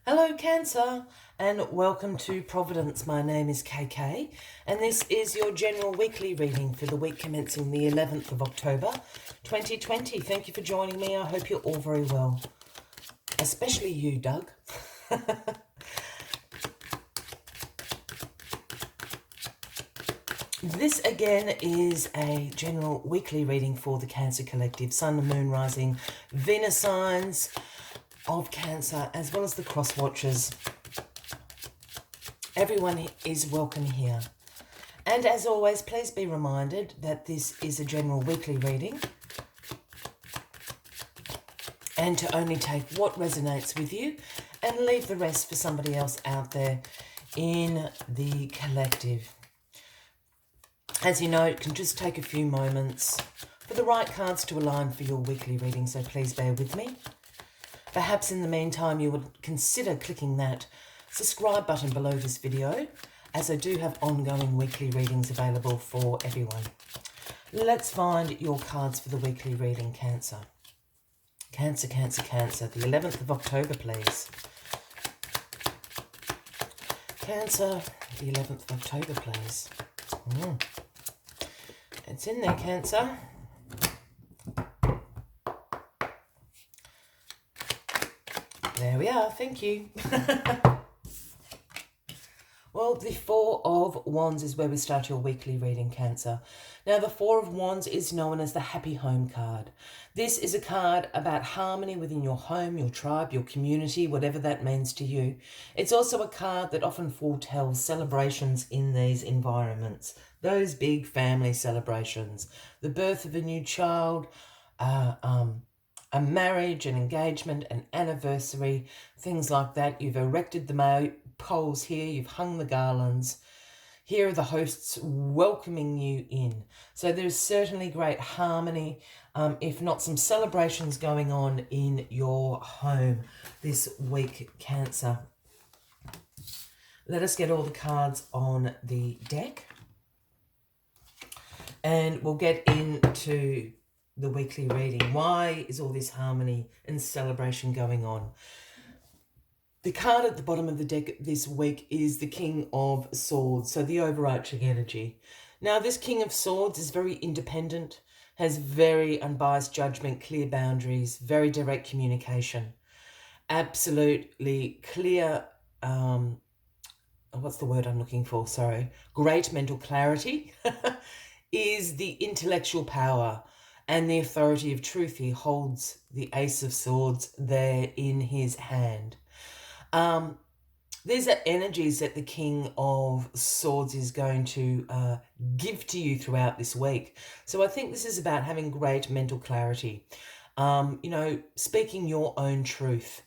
Hello Cancer and welcome to Providence. My name is KK and this is your general weekly reading for the week commencing the 11th of October 2020. Thank you for joining me. I hope you're all very well. Especially you, Doug. This again is a general weekly reading for the Cancer Collective, Sun and Moon rising, Venus signs of Cancer, as well as the cross watchers. Everyone is welcome here. And as always, please be reminded that this is a general weekly reading and to only take what resonates with you and leave the rest for somebody else out there in the collective. As you know, it can just take a few moments for the right cards to align for your weekly reading, so please bear with me. Perhaps in the meantime you would consider clicking that subscribe button below this video, as I do have ongoing weekly readings available for everyone. Let's find your cards for the weekly reading, Cancer. Cancer, Cancer, Cancer. The 11th of October, please. Cancer, the 11th of October, please. It's in there, Cancer. There we are, thank you. Well, the Four of Wands is where we start your weekly reading, Cancer. Now, the Four of Wands is known as the Happy Home card. This is a card about harmony within your home, your tribe, your community, whatever that means to you. It's also a card that often foretells celebrations in these environments. Those big family celebrations. The birth of a new child, a marriage, an engagement, an anniversary, things like that. You've erected the poles here, you've hung the garlands. Here are the hosts welcoming you in. So there's certainly great harmony, if not some celebrations going on in your home this week, Cancer. Let us get all the cards on the deck and we'll get into the weekly reading. Why is all this harmony and celebration going on? The card at the bottom of the deck this week is the King of Swords, so the overarching energy. Now, this King of Swords is very independent, has very unbiased judgment, clear boundaries, very direct communication, absolutely clear, what's the word I'm looking for? Sorry. Great mental clarity is the intellectual power and the authority of truth. He holds the Ace of Swords there in his hand. These are energies that the King of Swords is going to give to you throughout this week. So I think this is about having great mental clarity, speaking your own truth,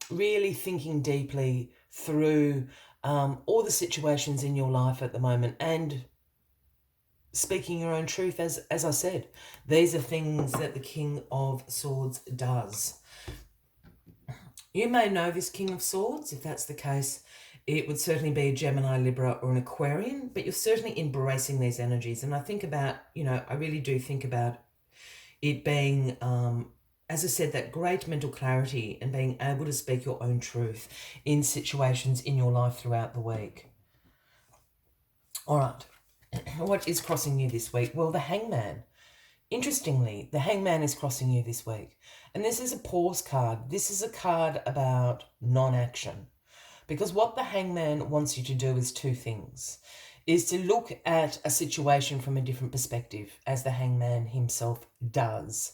really thinking deeply through all the situations in your life at the moment and speaking your own truth. As I said, these are things that the King of Swords does. You may know this King of Swords. If that's the case, it would certainly be a Gemini, Libra or an Aquarian, but you're certainly embracing these energies. And I think about, I really do think about it being, as I said, that great mental clarity and being able to speak your own truth in situations in your life throughout the week. All right. What is crossing you this week? Well, the Hangman. Interestingly, the Hangman is crossing you this week. And this is a pause card. This is a card about non-action. Because what the Hangman wants you to do is two things. Is to look at a situation from a different perspective, as the Hangman himself does.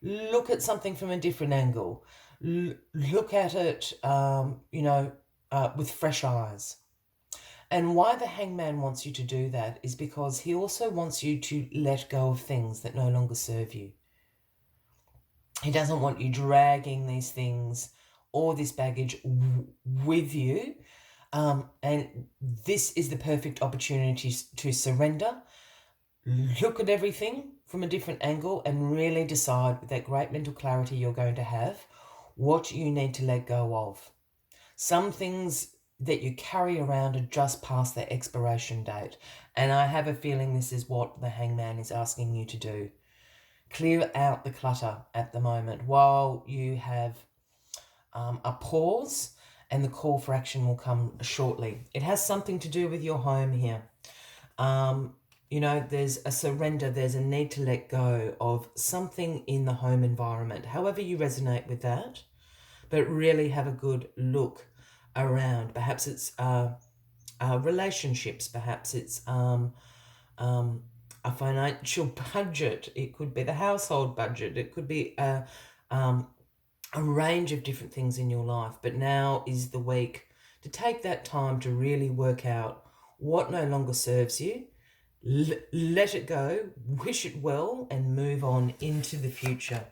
Look at something from a different angle. Look at it, with fresh eyes. And why the Hangman wants you to do that is because he also wants you to let go of things that no longer serve you. He doesn't want you dragging these things or this baggage with you. And this is the perfect opportunity to surrender, look at everything from a different angle and really decide with that great mental clarity you're going to have what you need to let go of. Some things that you carry around are just past their expiration date. And I have a feeling this is what the Hangman is asking you to do. Clear out the clutter at the moment while you have a pause and the call for action will come shortly. It has something to do with your home here. You know, there's a surrender, there's a need to let go of something in the home environment, however you resonate with that, but really have a good look around. Perhaps it's relationships, perhaps it's a financial budget, it could be the household budget, it could be a range of different things in your life. But now is the week to take that time to really work out what no longer serves you, let it go, wish it well, and move on into the future.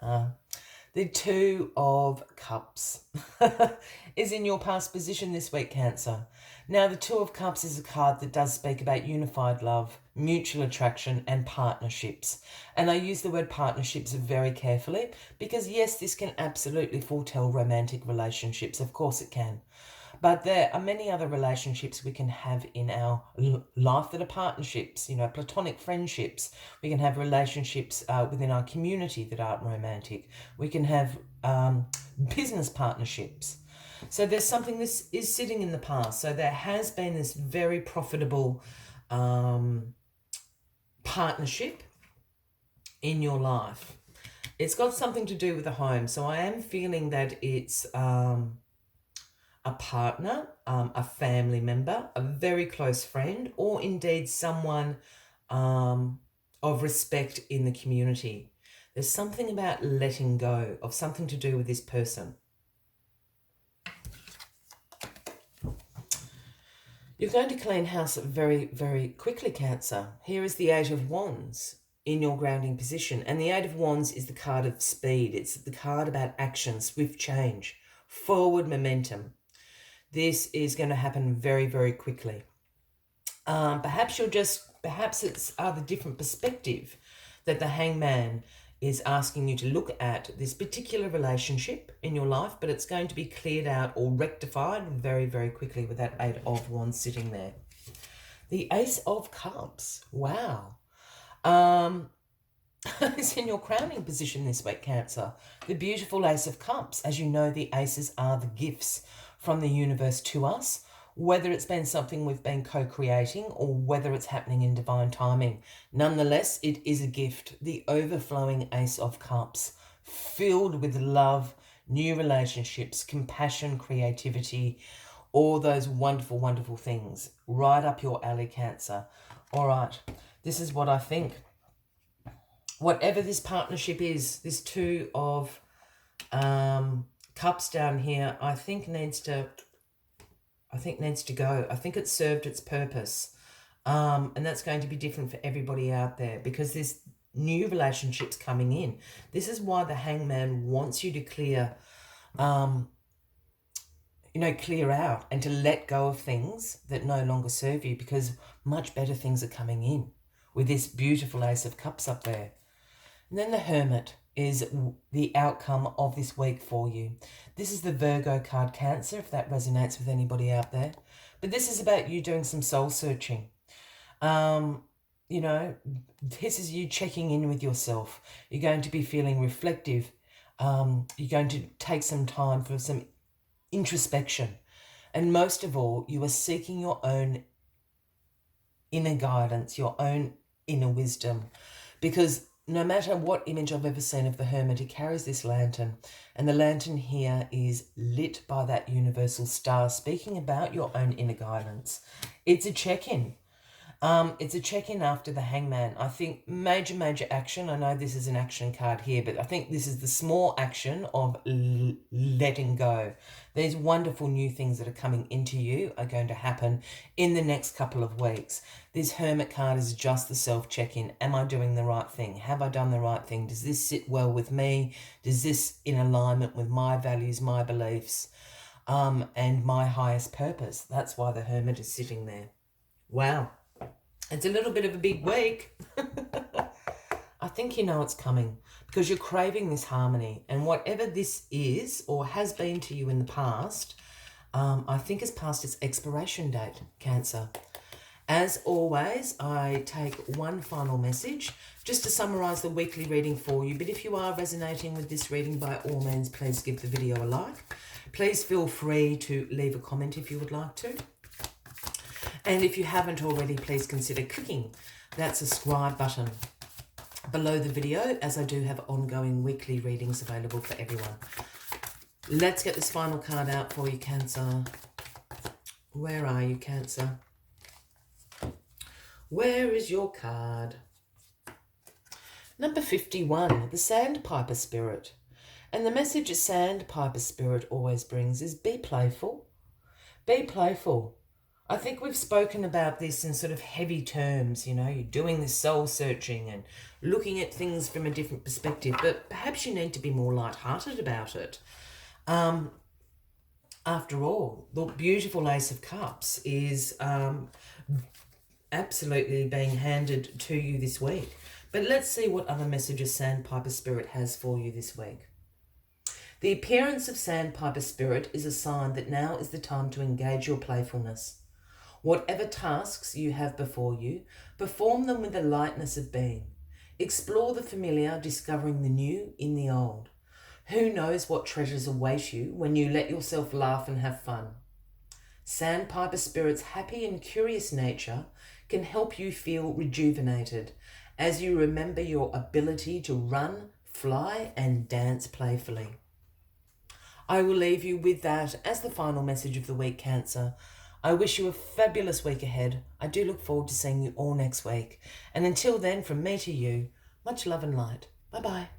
The Two of Cups is in your past position this week, Cancer. Now, the Two of Cups is a card that does speak about unified love, mutual attraction, and partnerships. And I use the word partnerships very carefully because, yes, this can absolutely foretell romantic relationships. Of course it can. But there are many other relationships we can have in our life that are partnerships, you know, platonic friendships. We can have relationships within our community that aren't romantic. We can have business partnerships. So there's something this is sitting in the past. So there has been this very profitable partnership in your life. It's got something to do with the home. So I am feeling that it's a partner, a family member, a very close friend, or indeed someone of respect in the community. There's something about letting go of something to do with this person. You're going to clean house very, very quickly, Cancer. Here is the Eight of Wands in your grounding position. And the Eight of Wands is the card of speed. It's the card about action, swift change, forward momentum. This is going to happen very, very quickly. Perhaps it's the different perspective that the Hangman is asking you to look at this particular relationship in your life, but it's going to be cleared out or rectified very, very quickly with that Eight of Wands sitting there. The Ace of Cups. Wow. It's in your crowning position this week, Cancer. The beautiful Ace of Cups. As you know, the aces are the gifts from the universe to us, whether it's been something we've been co-creating or whether it's happening in divine timing. Nonetheless, it is a gift. The overflowing Ace of Cups, filled with love, new relationships, compassion, creativity, all those wonderful, wonderful things. Right up your alley, Cancer. All right, this is what I think. Whatever this partnership is, this Two of Cups down here, I think needs to go. I think it's served its purpose. And that's going to be different for everybody out there because there's new relationships coming in. This is why the Hangman wants you to clear out and to let go of things that no longer serve you, because much better things are coming in with this beautiful Ace of Cups up there. And then the Hermit is the outcome of this week for you. This is the Virgo card, Cancer, if that resonates with anybody out there. But this is about you doing some soul searching. This is you checking in with yourself. You're going to be feeling reflective. You're going to take some time for some introspection. And most of all, you are seeking your own inner guidance, your own inner wisdom. Because no matter what image I've ever seen of the Hermit, he carries this lantern. And the lantern here is lit by that universal star, speaking about your own inner guidance. It's a check-in. It's a check-in after the Hangman. I think major action. I know this is an action card here, but I think this is the small action of letting go. These wonderful new things that are coming into you are going to happen in the next couple of weeks. This Hermit card is just the self-check-in. Am I doing the right thing? Have I done the right thing? Does this sit well with me? Does this in alignment with my values, my beliefs, and my highest purpose? That's why the Hermit is sitting there. Wow. It's a little bit of a big week. I think you know it's coming because you're craving this harmony. And whatever this is or has been to you in the past, I think it's past its expiration date, Cancer. As always, I take one final message just to summarise the weekly reading for you. But if you are resonating with this reading, by all means, please give the video a like. Please feel free to leave a comment if you would like to. And if you haven't already, please consider clicking that subscribe button below the video, as I do have ongoing weekly readings available for everyone. Let's get this final card out for you, Cancer. Where are you, Cancer? Where is your card? Number 51, the Sandpiper Spirit. And the message a Sandpiper Spirit always brings is be playful. Be playful. I think we've spoken about this in sort of heavy terms, you know, you're doing this soul searching and looking at things from a different perspective, but perhaps you need to be more lighthearted about it. After all, the beautiful Ace of Cups is absolutely being handed to you this week. But let's see what other messages Sandpiper Spirit has for you this week. The appearance of Sandpiper Spirit is a sign that now is the time to engage your playfulness. Whatever tasks you have before you, perform them with the lightness of being. Explore the familiar, discovering the new in the old. Who knows what treasures await you when you let yourself laugh and have fun. Sandpiper Spirit's happy and curious nature can help you feel rejuvenated as you remember your ability to run, fly, and dance playfully. I will leave you with that as the final message of the week, Cancer. I wish you a fabulous week ahead. I do look forward to seeing you all next week. And until then, from me to you, much love and light. Bye-bye.